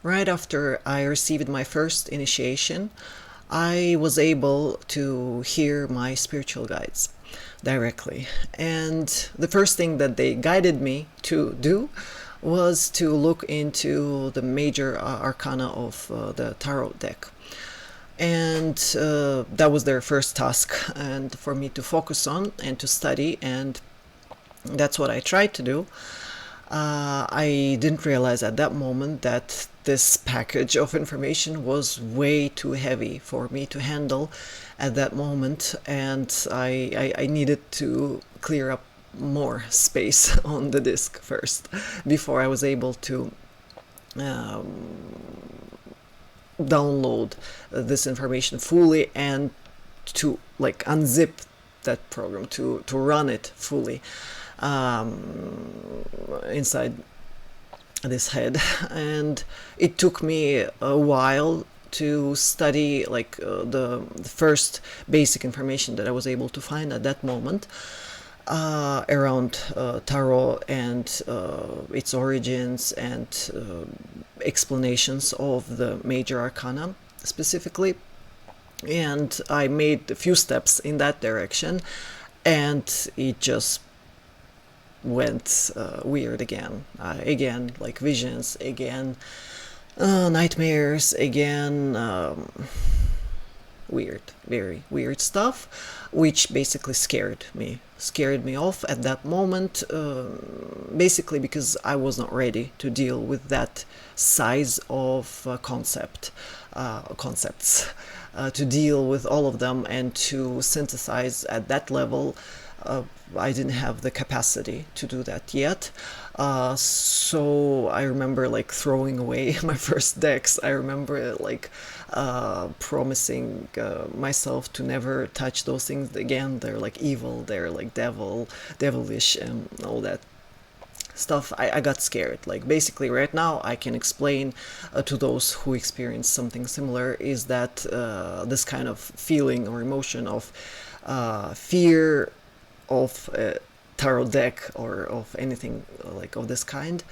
Right after I received my first initiation, I was able to hear my spiritual guides directly. And the first thing that they guided me to do was to look into the major arcana of the tarot deck. And that was their first task, and for me to focus on and to study, and that's what I tried to do. I didn't realize at that moment that this package of information was way too heavy for me to handle at that moment, and I needed to clear up more space on the disk first before I was able to download this information fully and to like unzip that program to run it fully inside this head. And it took me a while to study like the first basic information that I was able to find at that moment around tarot and its origins and explanations of the major arcana specifically. And I made a few steps in that direction, and it just went weird again. Again, like visions, again, nightmares, again, weird, very weird stuff, which basically scared me off at that moment, basically because I was not ready to deal with that size of concepts, to deal with all of them and to synthesize at that level. I didn't have the capacity to do that yet. So I remember like throwing away my first decks. I remember like promising myself to never touch those things again. They're like evil, they're like devilish and all that stuff. I got scared. Like basically right now I can explain to those who experience something similar is that this kind of feeling or emotion of fear of a tarot deck or of anything like of this kind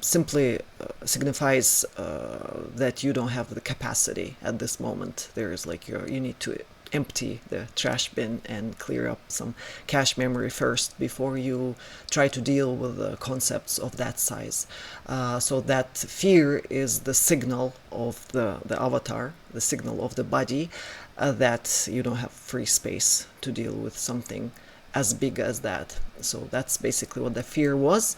simply signifies that you don't have the capacity at this moment. There is like you need to empty the trash bin and clear up some cache memory first before you try to deal with the concepts of that size. So that fear is the signal of the avatar, the signal of the body, that you don't have free space to deal with something as big as that. So that's basically what the fear was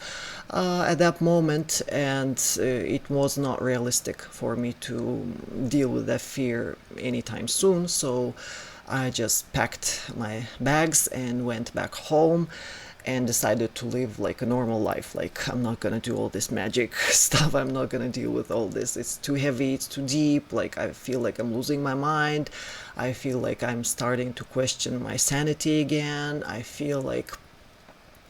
at that moment, and it was not realistic for me to deal with that fear anytime soon. So I just packed my bags and went back home and decided to live like a normal life. Like, I'm not gonna do all this magic stuff, I'm not gonna deal with all this, it's too heavy, it's too deep. Like, I feel like I'm losing my mind, I feel like I'm starting to question my sanity again, I feel like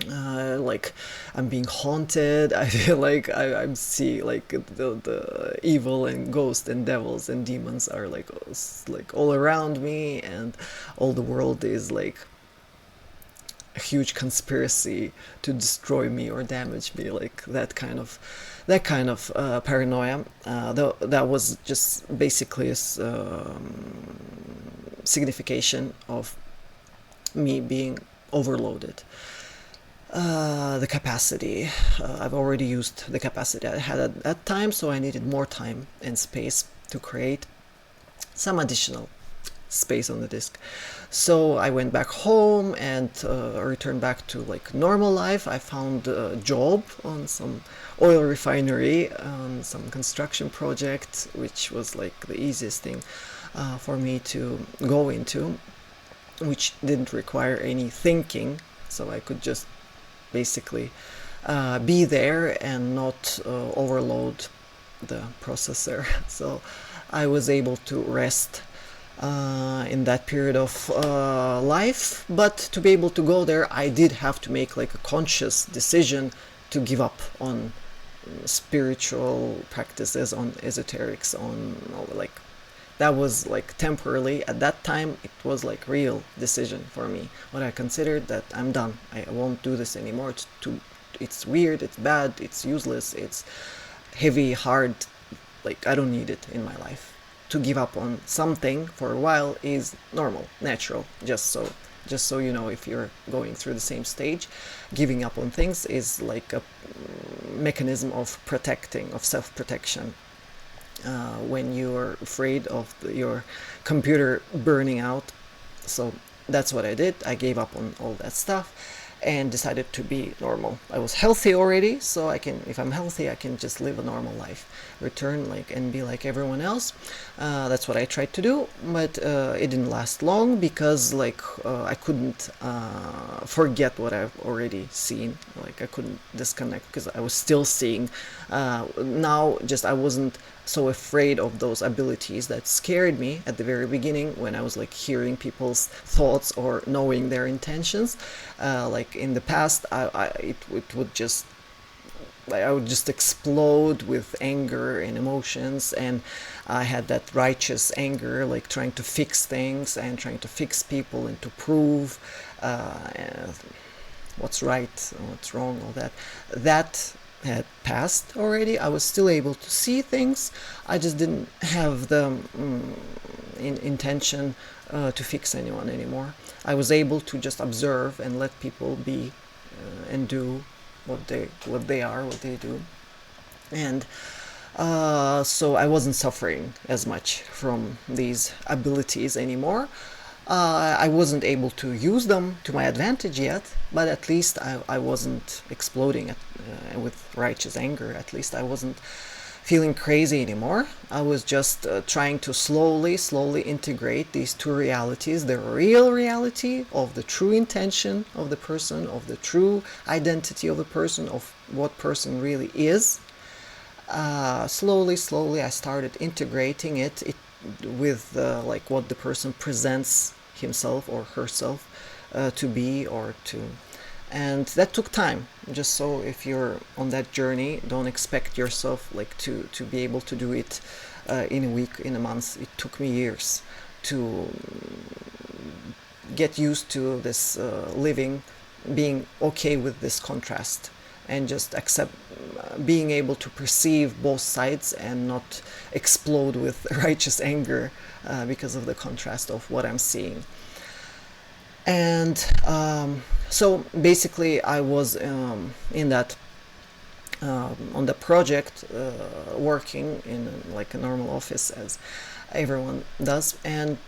I'm being haunted. I feel like I'm seeing like the evil and ghosts and devils and demons are like all around me, and all the world is like a huge conspiracy to destroy me or damage me, like that kind of paranoia. That was just basically a signification of me being overloaded. The capacity, I've already used the capacity I had at that time, so I needed more time and space to create some additional space on the disk. So I went back home and returned back to like normal life. I found a job on some oil refinery, on some construction project, which was like the easiest thing for me to go into, which didn't require any thinking. So I could just basically be there and not overload the processor. So I was able to rest in that period of life. But to be able to go there, I did have to make like a conscious decision to give up on spiritual practices, on esoterics, on like that was like temporarily. At that time it was like real decision for me, what I considered that I'm done, I won't do this anymore, it's weird, it's bad, it's useless, heavy, hard, like I don't need it in my life. To give up on something for a while is normal, natural. Just so you know, if you're going through the same stage, giving up on things is like a mechanism of protecting, of self-protection. When you're afraid of your computer burning out. So that's what I did. I gave up on all that stuff and decided to be normal. I was healthy already, so I can, if I'm healthy, I can just live a normal life, return like and be like everyone else. That's what I tried to do, but it didn't last long because I couldn't forget what I've already seen. Like I couldn't disconnect because I was still seeing. Now, just I wasn't so afraid of those abilities that scared me at the very beginning when I was like hearing people's thoughts or knowing their intentions. Like in the past, it would just I would just explode with anger and emotions, and I had that righteous anger, like trying to fix things and trying to fix people and to prove uh, what's right, what's wrong, all that. That had passed already. I was still able to see things. I just didn't have the intention to fix anyone anymore. I was able to just observe and let people be and do what they do, and so I wasn't suffering as much from these abilities anymore. I wasn't able to use them to my advantage yet, but at least I wasn't exploding with righteous anger. At least I wasn't feeling crazy anymore. I was just trying to slowly integrate these two realities: the real reality of the true intention of the person, of the true identity of the person, of what person really is. Slowly, I started integrating it with like what the person presents himself or herself to be or to, and that took time. Just so if you're on that journey, don't expect yourself like to be able to do it in a week, in a month. It took me years to get used to this living, being okay with this contrast, and just accept being able to perceive both sides and not explode with righteous anger because of the contrast of what I'm seeing. And so basically, I was in that on the project, working in like a normal office as everyone does, and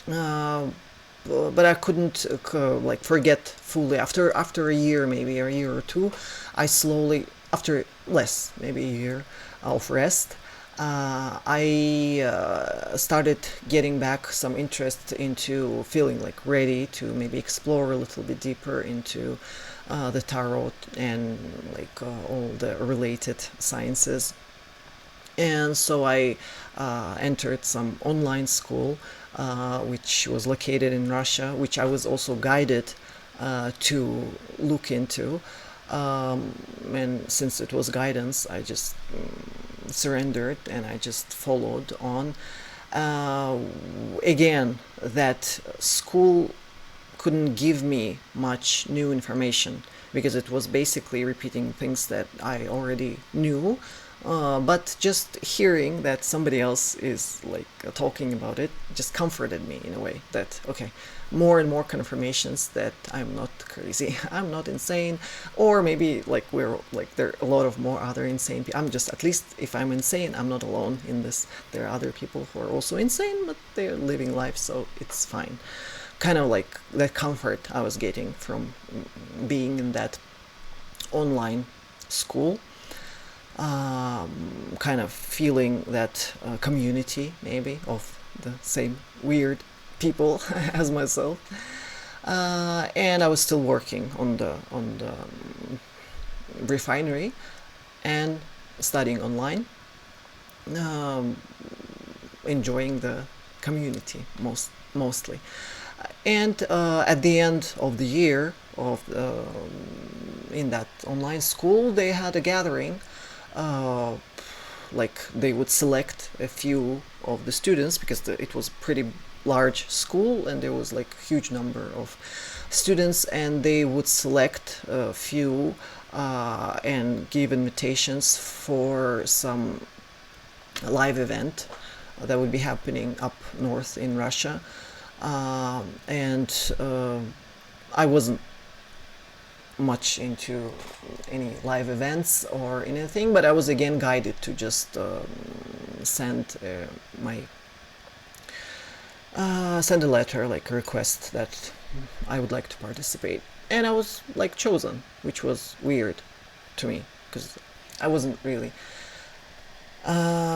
but I couldn't like forget fully. After a year, maybe a year or two, I slowly, after less, maybe a year of rest, I started getting back some interest into feeling like ready to maybe explore a little bit deeper into the tarot and like all the related sciences. And so I entered some online school, which was located in Russia, which I was also guided to look into. And since it was guidance, I just surrendered and I just followed on. Uh, Again, that school couldn't give me much new information because it was basically repeating things that I already knew. But just hearing that somebody else is like talking about it just comforted me in a way that, okay, more and more confirmations that I'm not crazy, I'm not insane, or maybe like we're like there are a lot of more other insane people. I'm just, at least if I'm insane, I'm not alone in this. There are other people who are also insane, but they're living life, so it's fine. Kind of like that comfort I was getting from being in that online school, kind of feeling that community maybe of the same weird people as myself. And I was still working on the refinery and studying online, um, enjoying the community mostly. And at the end of the year of in that online school, they had a gathering. Uh, like they would select a few of the students because it was pretty large school and there was like a huge number of students, and they would select a few and give invitations for some live event that would be happening up north in Russia. And I wasn't much into any live events or anything, but I was again guided to just send my send a letter, like a request that I would like to participate, and I was like chosen, which was weird to me because I wasn't really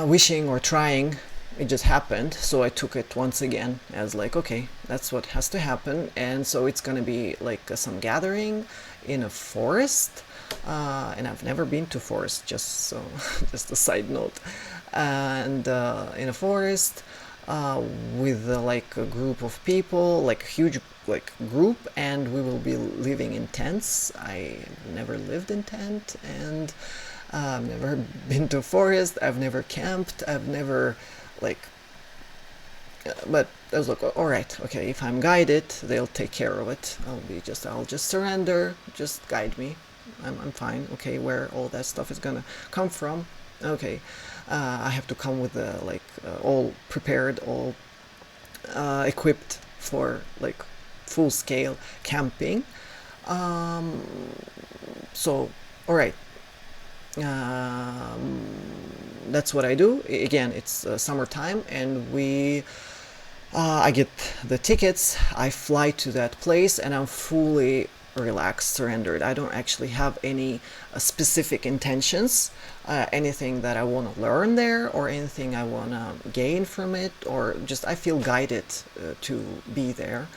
wishing or trying. It just happened, so I took it once again as like, okay, that's what has to happen. And so it's gonna be like some gathering in a forest, and I've never been to forest, just so just a side note. And in a forest, with like a group of people, like a huge like group, and we will be living in tents. I never lived in tent, and I've never been to a forest. I've never camped. I've never like. But I was like, all right, okay. If I'm guided, they'll take care of it. I'll just surrender. Just guide me. I'm fine. Okay, where all that stuff is gonna come from? Okay, I have to come with like all prepared, all equipped for like full scale camping. Um, so, all right, um, that's what I do. Again, it's summertime, and I get the tickets. I fly to that place, and I'm fully relaxed, surrendered. I don't actually have any specific intentions, anything that I want to learn there, or anything I want to gain from it, or just I feel guided to be there.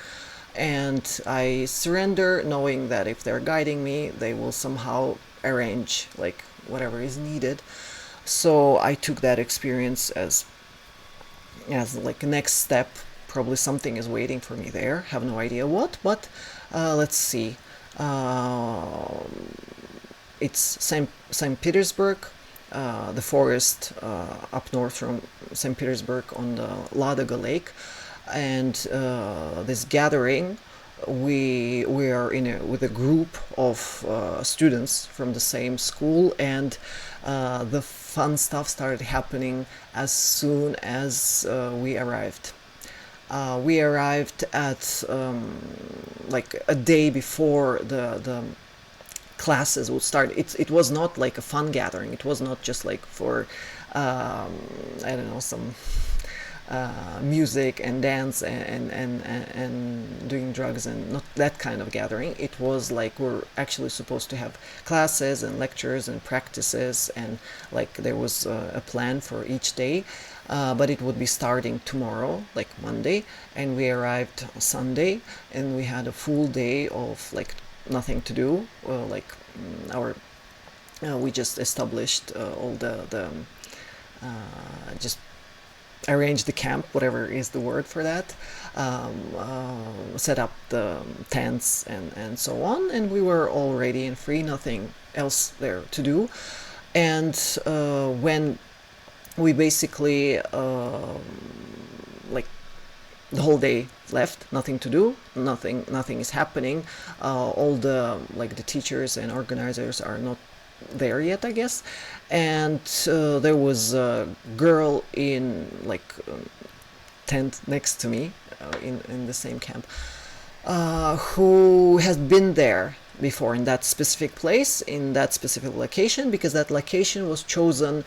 And I surrender, knowing that if they're guiding me, they will somehow arrange like whatever is needed. So I took that experience as like a next step. Probably something is waiting for me there. Have no idea what, but let's see. It's St. Petersburg, the forest up north from St. Petersburg on the Ladoga Lake, and this gathering. We are with a group of students from the same school, and the fun stuff started happening as soon as we arrived. We arrived at like a day before the classes would start. It was not like a fun gathering. It was not just like for I don't know, some music and dance and doing drugs, and not that kind of gathering. It was like we're actually supposed to have classes and lectures and practices, and like there was a plan for each day. But it would be starting tomorrow, like Monday, and we arrived Sunday, and we had a full day of like nothing to do. Like our we just established all the just arrange the camp, whatever is the word for that, set up the tents and so on, and we were all ready and free, nothing else there to do. And when we basically like the whole day left, nothing to do, nothing is happening. All the like the teachers and organizers are not there yet, I guess. And there was a girl in like tent next to me in the same camp, who has been there before in that specific place, in that specific location, because that location was chosen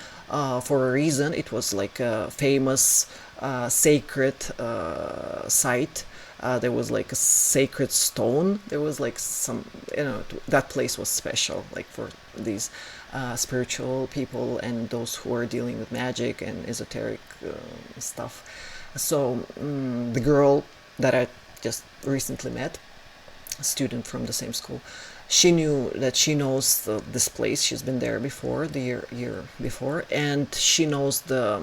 for a reason. It was like a famous sacred site. There was like a sacred stone. There was like some, that place was special, like for these spiritual people and those who are dealing with magic and esoteric stuff. So the girl that I just recently met, a student from the same school, she knew that she knows this place. She's been there before, the year before, and she knows the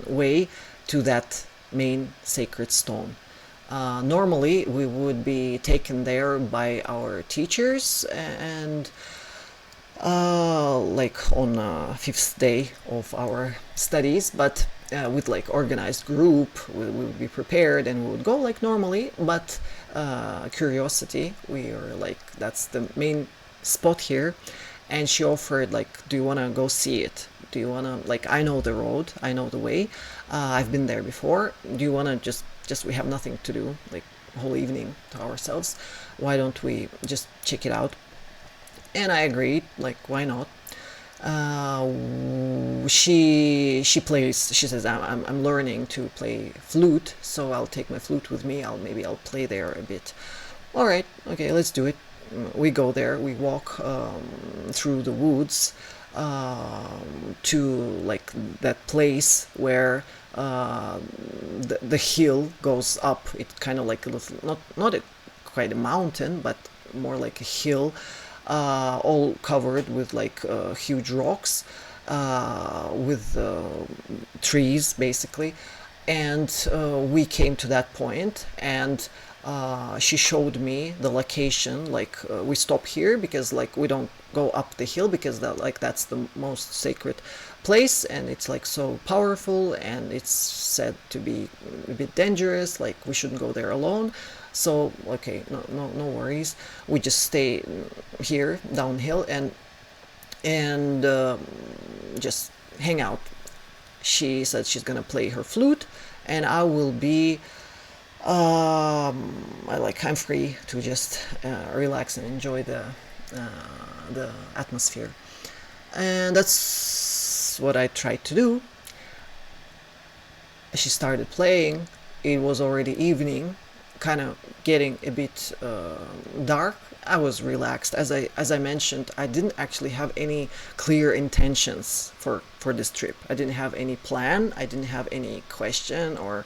way to that main sacred stone. Normally, we would be taken there by our teachers, and like on fifth day of our studies, but with like organized group, we would be prepared and we would go like normally. But curiosity, we are like, that's the main spot here, and she offered like, do you want to go see it? Do you want to, like, I know the road, I know the way, I've been there before. Do you want to just we have nothing to do, like whole evening to ourselves, why don't we just check it out? And I agreed, like, why not? She plays. She says, I'm learning to play flute, so I'll take my flute with me. I'll play there a bit. All right, okay, let's do it. We go there. We walk through the woods to like that place where the hill goes up. It kind of like a little, not quite a mountain, but more like a hill, all covered with like huge rocks, with trees basically. And we came to that point, and she showed me the location. Like, we stop here because like we don't go up the hill because that's the most sacred place, and it's like so powerful, and it's said to be a bit dangerous. Like, we shouldn't go there alone. So okay, no worries. We just stay here downhill and just hang out. She said she's gonna play her flute, and I will be. I'm free to just relax and enjoy the atmosphere, and that's what I tried to do. She started playing. It was already evening, kind of getting a bit dark. I was relaxed. As I mentioned, I didn't actually have any clear intentions for this trip. I didn't have any plan. I didn't have any question or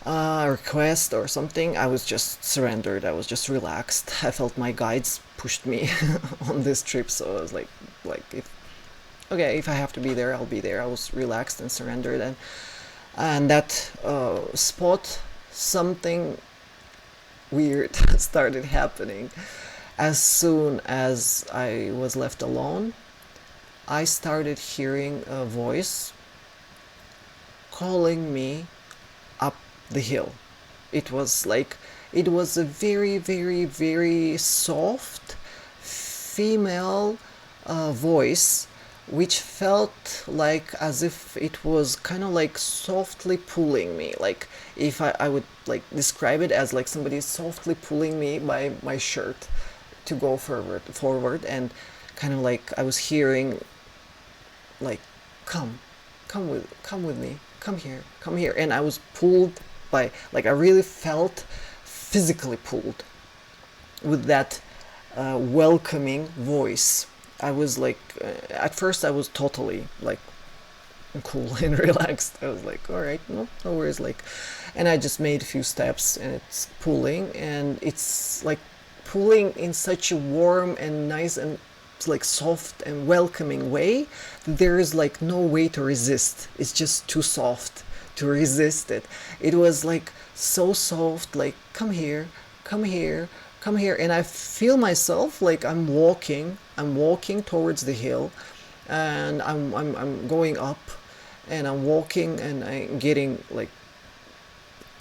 request or something. I was just surrendered. I was just relaxed. I felt my guides pushed me on this trip, so I was like if I have to be there, I'll be there. I was relaxed and surrendered, and that spot, something weird started happening. As soon as I was left alone, I started hearing a voice calling me up the hill. It was a very, very, very soft female voice, which felt like as if it was kind of like softly pulling me. Like, if I would like describe it as like somebody softly pulling me by my shirt to go forward, and kind of like I was hearing like, come with me, come here, and I was pulled by, like, I really felt physically pulled with that welcoming voice. I was like, at first I was totally like cool and relaxed. I was like, all right, no worries, like, and I just made a few steps, and it's pulling, and it's like pulling in such a warm and nice and like soft and welcoming way. There is like no way to resist. It's just too soft to resist it. It was like so soft, like, come here, come here, come here. And I feel myself like I'm walking towards the hill, and I'm going up, and I'm walking, and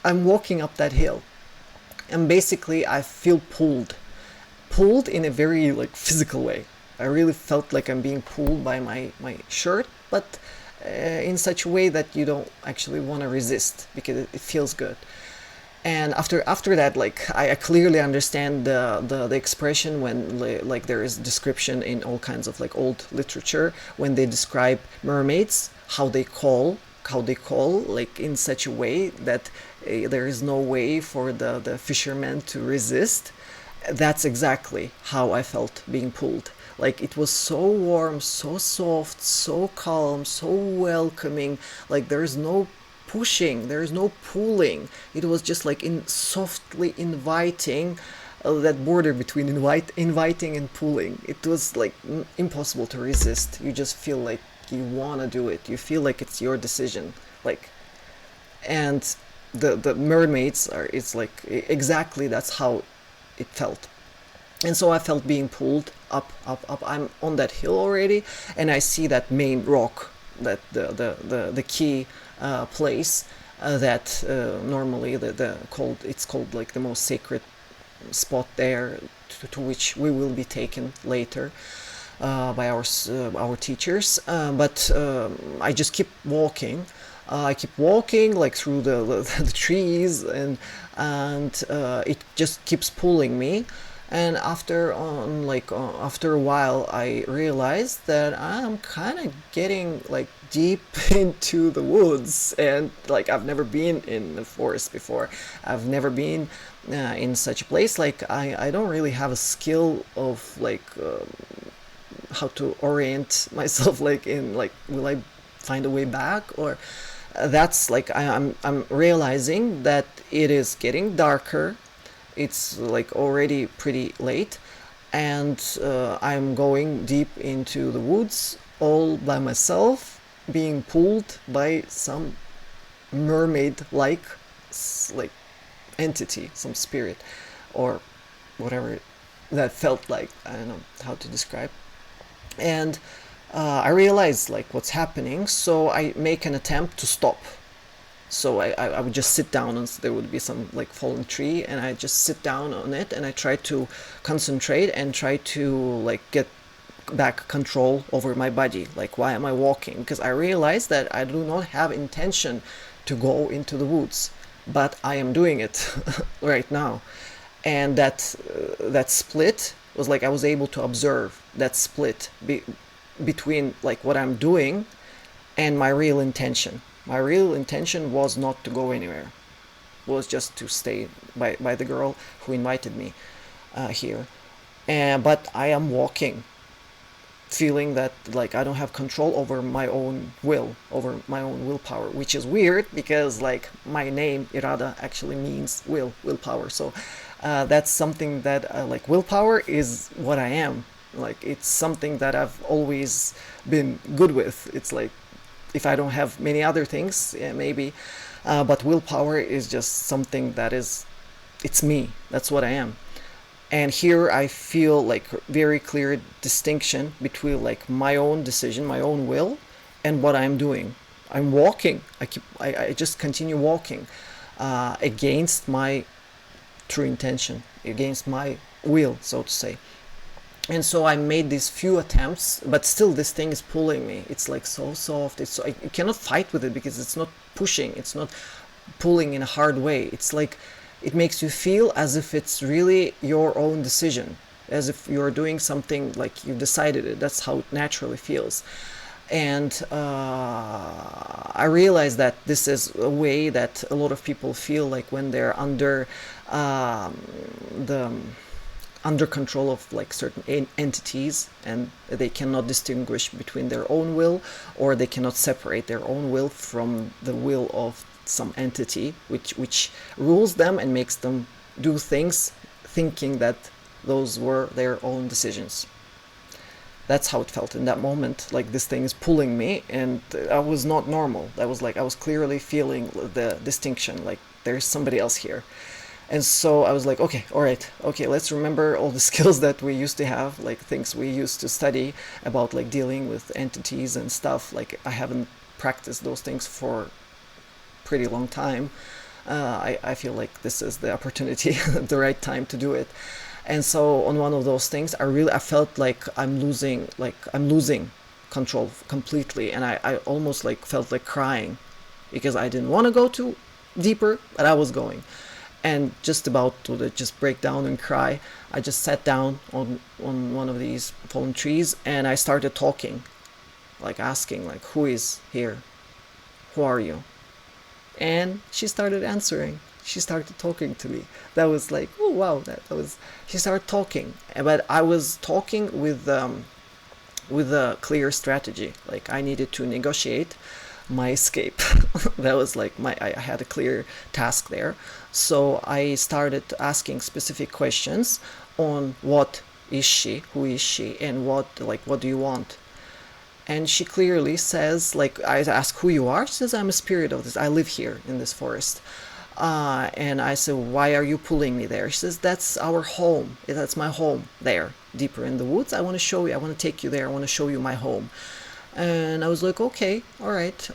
I'm walking up that hill, and basically I feel pulled in a very like physical way. I really felt like I'm being pulled by my shirt, but in such a way that you don't actually want to resist because it feels good. And after that, like, I clearly understand the expression when like there is description in all kinds of like old literature when they describe mermaids, how they call like in such a way that there is no way for the fishermen to resist. That's exactly how I felt being pulled. Like, it was so warm, so soft, so calm, so welcoming. Like, there's no pushing, there's no pulling. It was just like in softly inviting, that border between inviting and pulling. It was like impossible to resist. You just feel like you want to do it. You feel like it's your decision. Like, and the mermaids are, it's like exactly that's how it felt. And so I felt being pulled up, up, up. I'm on that hill already, and I see that main rock, that the key place that normally it's called like the most sacred spot there to which we will be taken later by our teachers. But I just keep walking. I keep walking like through the trees, and it just keeps pulling me. And after a while, I realized that I'm kind of getting like deep into the woods, and like I've never been in the forest before. I've never been in such a place. Like I don't really have a skill of like how to orient myself. Like in like, will I find a way back? Or that's like I'm realizing that it is getting darker. It's like already pretty late, and I'm going deep into the woods all by myself, being pulled by some mermaid-like like entity, some spirit, or whatever that felt like. I don't know how to describe. And I realize like what's happening, so I make an attempt to stop. So I would just sit down, and there would be some like fallen tree, and I just sit down on it, and I try to concentrate and try to like get back control over my body. Like, why am I walking? Because I realize that I do not have intention to go into the woods, but I am doing it right now. And that split was like I was able to observe that split between like what I'm doing and my real intention. My real intention was not to go anywhere. It was just to stay by the girl who invited me here. But I am walking, feeling that like I don't have control over my own will, over my own willpower, which is weird because like my name Irada actually means willpower. So that's something that like willpower is what I am. Like it's something that I've always been good with. It's like if I don't have many other things, yeah, maybe, but willpower is just something that is, it's me. That's what I am. And here I feel like very clear distinction between like my own decision, my own will, and what I'm doing. I'm walking. I just continue walking against my true intention, against my will, so to say. And so I made these few attempts, but still this thing is pulling me. It's like so soft. It's so, I cannot fight with it because it's not pushing. It's not pulling in a hard way. It's like it makes you feel as if it's really your own decision, as if you're doing something like you decided it. That's how it naturally feels. And I realize that this is a way that a lot of people feel like when they're the under control of like certain entities, and they cannot distinguish between their own will, or they cannot separate their own will from the will of some entity which rules them and makes them do things thinking that those were their own decisions. That's how it felt in that moment. Like this thing is pulling me, and I was not normal. That was like I was clearly feeling the distinction, like there's somebody else here. And so I was like, okay, all right, okay, let's remember all the skills that we used to have, like things we used to study about like dealing with entities and stuff. Like I haven't practiced those things for pretty long time. I feel like this is the opportunity, the right time to do it. And so on one of those things, I felt like I'm losing control completely, and I almost like felt like crying because I didn't want to go too deeper, but I was going. And just about to just break down and cry, I just sat down on one of these fallen trees, and I started talking, like asking like, who is here? Who are you? And she started answering. She started talking to me. That was like, oh wow, that was. She started talking, but I was talking with a clear strategy. Like I needed to negotiate my escape. That was like I had a clear task there. So I started asking specific questions on what is she, who is she, and what do you want? And she clearly says, like, I ask who you are. She says, I'm a spirit of this. I live here in this forest. And I said, why are you pulling me there? She says, that's our home. That's my home there, deeper in the woods. I want to show you. I want to take you there. I want to show you my home. And I was like, okay, all right.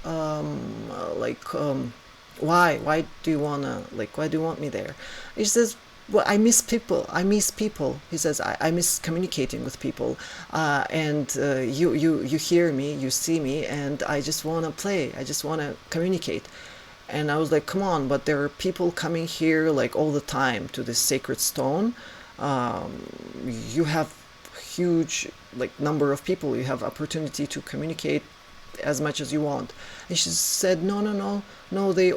Why? Why do you want me there? And she says, well, I miss people. I miss people. He says, I miss communicating with people. And you hear me, you see me, and I just want to play. I just want to communicate. And I was like, come on, but there are people coming here like all the time to this sacred stone. You have huge like number of people. You have opportunity to communicate as much as you want. And she said, no, no, no, no, they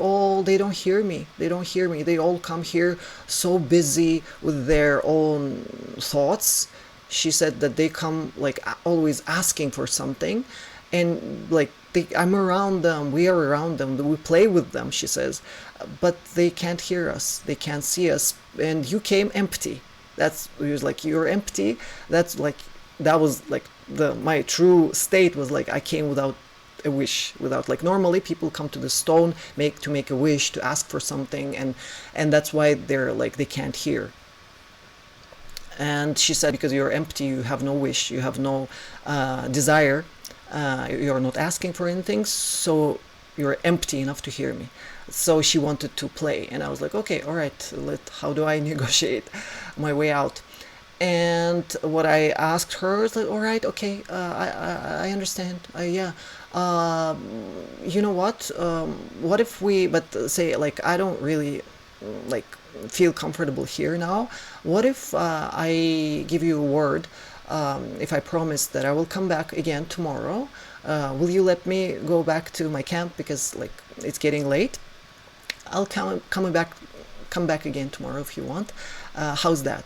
don't hear me. They don't hear me. They all come here so busy with their own thoughts. She said that they come like always asking for something, and like I'm around them, we are around them, we play with them, she says, but they can't hear us, they can't see us, and you came empty. That's, he was like, you're empty. That's like, that was like the my true state was like I came without a wish, without, like, normally people come to the stone make a wish, to ask for something, and that's why they're like they can't hear. And she said, because you're empty, you have no wish, you have no desire, you're not asking for anything, so you're empty enough to hear me. So she wanted to play, and I was like, okay, all right, how do I negotiate my way out? And what I asked her is like, all right, okay, I understand, yeah, you know what if we, but say, like, I don't really like feel comfortable here now. What if I give you a word, if I promise that I will come back again tomorrow, will you let me go back to my camp, because like it's getting late? I'll come back again tomorrow if you want. How's that?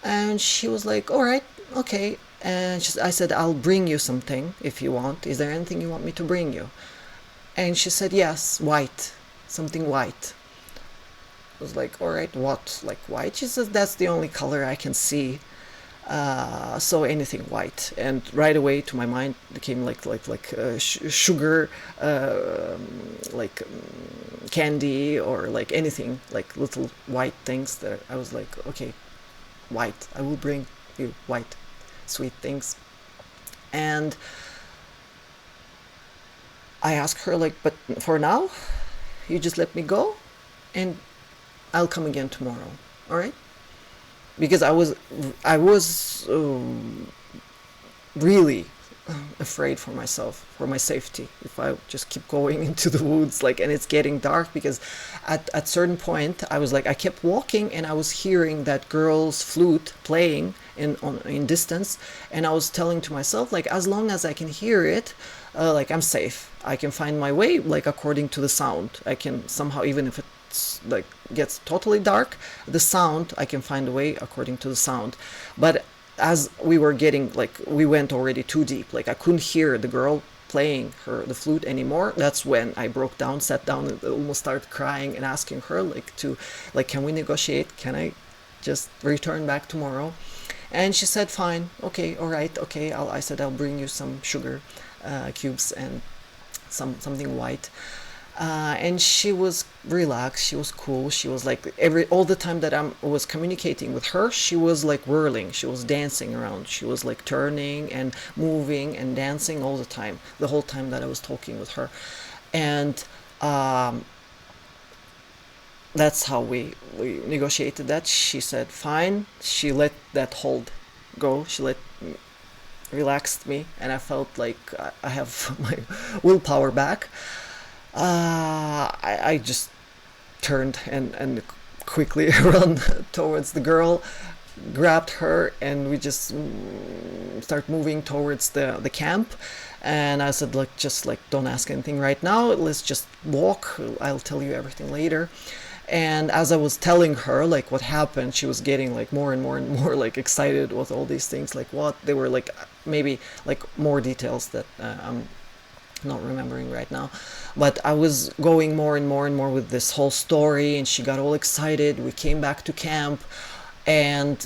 And she was like, all right, okay. And I said, I'll bring you something if you want. Is there anything you want me to bring you? And she said, yes, white, something white. I was like, all right, what, like white? She says, that's the only color I can see. So anything white. And right away to my mind became like sugar, like candy, or like anything, like little white things that I was like, okay, white, I will bring you white sweet things. And I asked her, like, but for now you just let me go, and I'll come again tomorrow, all right? Because I was really afraid for myself, for my safety, if I just keep going into the woods, like, and it's getting dark. Because at certain point I was like, I kept walking, and I was hearing that girl's flute playing in distance, and I was telling to myself, like, as long as I can hear it, like, I'm safe, I can find my way, like, according to the sound. I can somehow, even if it's like gets totally dark, the sound, I can find a way according to the sound. But as we were getting, like, we went already too deep, like I couldn't hear the girl playing the flute anymore. That's when I broke down, sat down, and almost started crying, and asking her, like, to, like, can we negotiate, can I just return back tomorrow? And she said, fine, okay, all right, okay. I said, I'll bring you some sugar cubes and something white. And she was relaxed, she was cool, she was like, all the time that I was communicating with her, she was like whirling, she was dancing around, she was like turning and moving and dancing all the time, the whole time that I was talking with her. And that's how we negotiated that. She said fine, she let that hold go, she let relaxed me, and I felt like I have my willpower back. I just turned and quickly run towards the girl, grabbed her, and we just start moving towards the camp. And I said, like, just like, don't ask anything right now, let's just walk, I'll tell you everything later. And as I was telling her, like, what happened, she was getting like more and more and more like excited with all these things, like what they were, like, maybe like more details that I'm not remembering right now. But I was going more and more and more with this whole story, and she got all excited. We came back to camp, and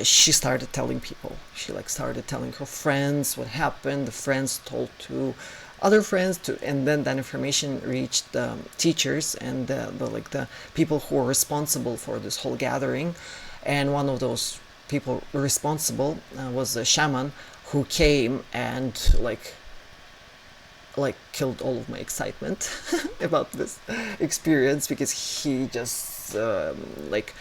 she started telling people. She, like, started telling her friends what happened. The friends told to other friends, and then that information reached the teachers and the people who were responsible for this whole gathering. And one of those people responsible was a shaman, who came and like killed all of my excitement about this experience, because he just like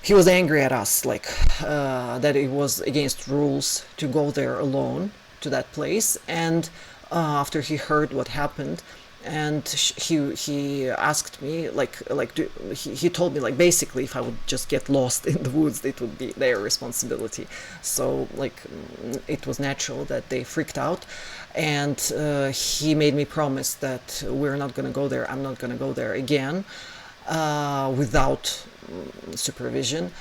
he was angry at us, like that it was against rules to go there alone to that place. And after he heard what happened, and he asked me he told me like basically if I would just get lost in the woods, it would be their responsibility. So like it was natural that they freaked out, and he made me promise that we're not going to go there, I'm not going to go there again without supervision,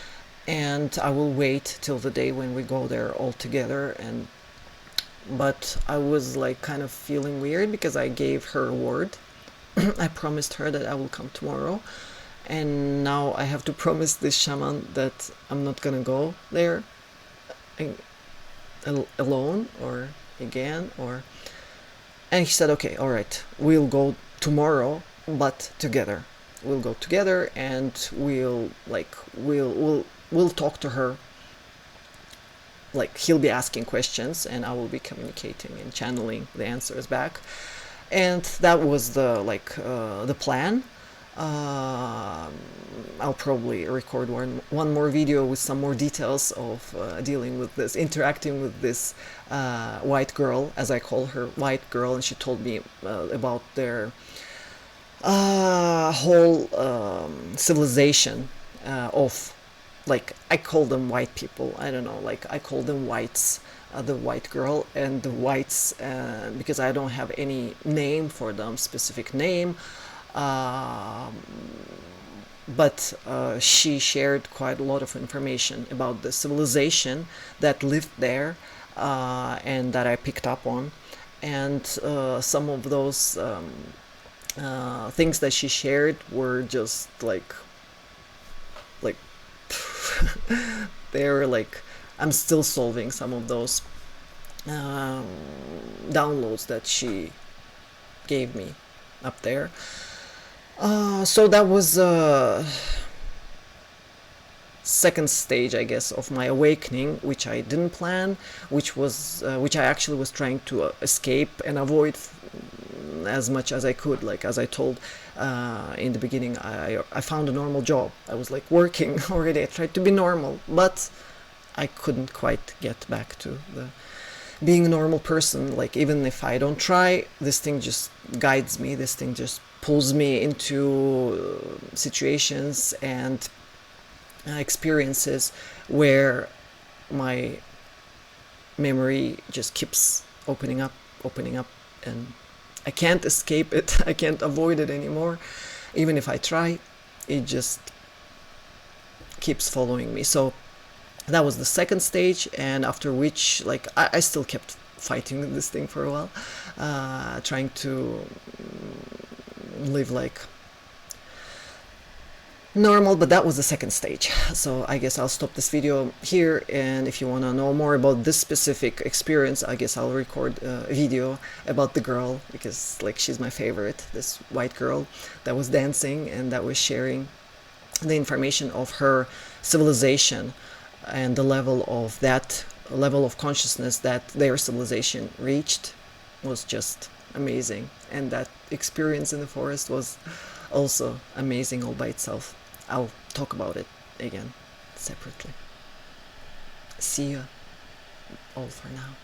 and I will wait till the day when we go there all together. And but I was like kind of feeling weird because I gave her a word. I promised her that I will come tomorrow, and now I have to promise this shaman that I'm not gonna go there alone or again. Or and he said, okay, all right, we'll go tomorrow, but together. We'll go together, and we'll talk to her. Like he'll be asking questions, and I will be communicating and channeling the answers back. And that was the plan. I'll probably record one more video with some more details of dealing with this, interacting with this white girl, as I call her, white girl. And she told me about their whole civilization of, like, I call them white people, I don't know, like I call them whites, the white girl and the whites, because I don't have any name for them, specific name. But she shared quite a lot of information about the civilization that lived there, and that I picked up on. And some of those things that she shared were just like they're like, I'm still solving some of those downloads that she gave me up there. So that was second stage, I guess, of my awakening, which I didn't plan, which I actually was trying to escape and avoid as much as I could. Like as I told in the beginning, I found a normal job. I was like working already. I tried to be normal, but I couldn't quite get back to the being a normal person. Like even if I don't try, this thing just guides me. This thing just pulls me into situations and experiences where my memory just keeps opening up, and I can't escape it. I can't avoid it anymore. Even if I try, it just keeps following me. So that was the second stage, and after which, like, I still kept fighting this thing for a while, trying to live like normal, but that was the second stage. So I guess I'll stop this video here, and if you want to know more about this specific experience, I guess I'll record a video about the girl, because like she's my favorite, this white girl that was dancing and that was sharing the information of her civilization and the level of consciousness that their civilization reached was just amazing. And that experience in the forest was also amazing all by itself. I'll talk about it again separately. See you all for now.